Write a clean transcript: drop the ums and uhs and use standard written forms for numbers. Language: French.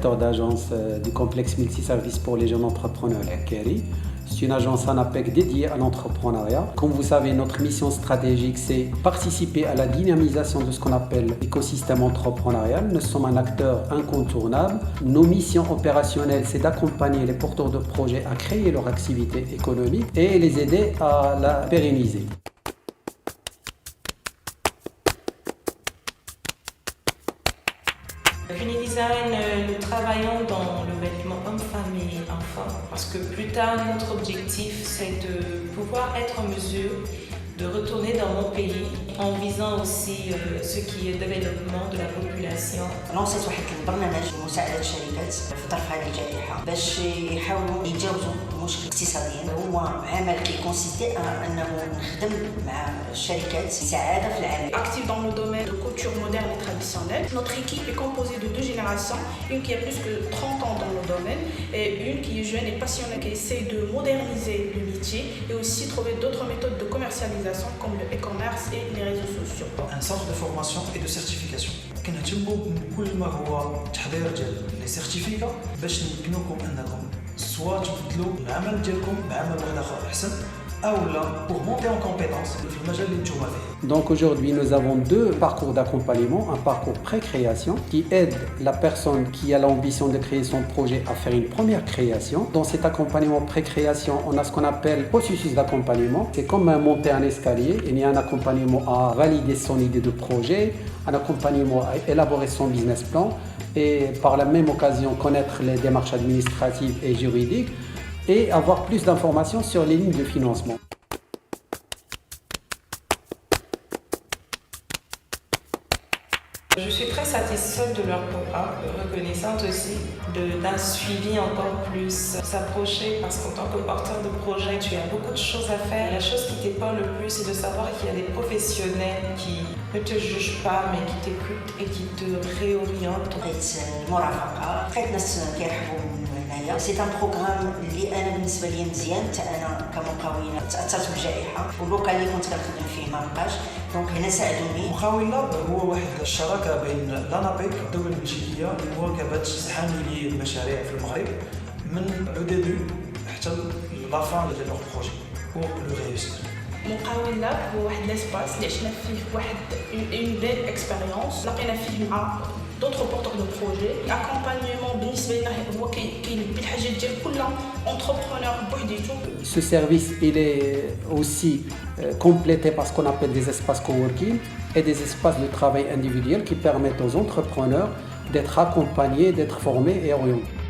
directeur d'agence du complexe multiservice pour les jeunes entrepreneurs Keri. C'est une agence ANAPEC dédiée à l'entrepreneuriat. Comme vous savez, notre mission stratégique, c'est participer à la dynamisation de ce qu'on appelle l'écosystème entrepreneurial. Nous sommes un acteur incontournable. Nos missions opérationnelles, c'est d'accompagner les porteurs de projets à créer leur activité économique et les aider à la pérenniser. Unidesign, nous travaillons dans le vêtement homme-femme et enfant parce que plus tard, notre objectif, c'est de pouvoir être en mesure de retourner dans mon pays en visant aussi ce qui est le développement de la population. لانسيت واحد البرنامج لمساعدة الشركات في ظرف هذه الجائحة باش يحاولوا يتجاوزوا المشكل اقتصاديا. هو عمل كيكونسيستي انه نخدم مع الشركات سعادة في العمل. Active dans le domaine de couture moderne et traditionnelle. Notre équipe est composée de deux générations, une qui a plus que 30 ans dans le domaine et une qui est jeune et passionnée, qui essaie de moderniser le métier et aussi trouver d'autres méthodes de commercialisation comme le e-commerce et les réseaux sociaux. Un centre de formation et de certification. كنهتموا بكل ما هو تحضير ديال لي سيرتيفيكا باش نمكنوكم انكم سواء تبدلوا العمل ديالكم بعمل واحد اخر احسن pour monter en compétence في المجال اللي نتوما فيه. Donc aujourd'hui, nous avons deux parcours d'accompagnement, un parcours pré-création qui aide la personne qui a l'ambition de créer son projet à faire une première création. Dans cet accompagnement pré-création, on a ce qu'on appelle processus d'accompagnement. C'est comme monter un escalier. Il y a un accompagnement à valider son idée de projet, un accompagnement à élaborer son business plan et par la même occasion connaître les démarches administratives et juridiques et avoir plus d'informations sur les lignes de financement. Je suis très satisfaite de leur programme, reconnaissante aussi d'un suivi encore plus s'approcher parce qu'en tant que porteur de projet, tu as beaucoup de choses à faire. La chose qui t'épargne le plus, c'est de savoir qu'il y a des professionnels qui ne te jugent pas mais qui t'écoutent et qui te réorientent. سي ان بروغرام اللي انا بالنسبه لي مزيان حتى انا كمقاوله تاثرت بالجائحه واللوكال اللي كنت كنخدم فيه ما بقاش دونك هنا ساعدوني. مقاول لاب هو واحد الشراكه بين لانابيك الدوله البلجيكيه لمواكبه حاملي المشاريع في المغرب من لو ديبي حتى لا فان ديال لو بروجي بور لو ريوسير. مقاول لاب هو واحد لاسباس اللي عشنا فيه واحد اون بيل اكسبيريونس لقينا فيه مع d'autres porteurs de projets. L'accompagnement بالنسبة لنا هو كيلبي الحاجات ديال كل entrepreneur بوحديتو. Ce service, il est aussi complété par ce qu'on appelle des espaces coworking et des espaces de travail individuels qui permettent aux entrepreneurs d'être accompagnés, d'être formés et orientés.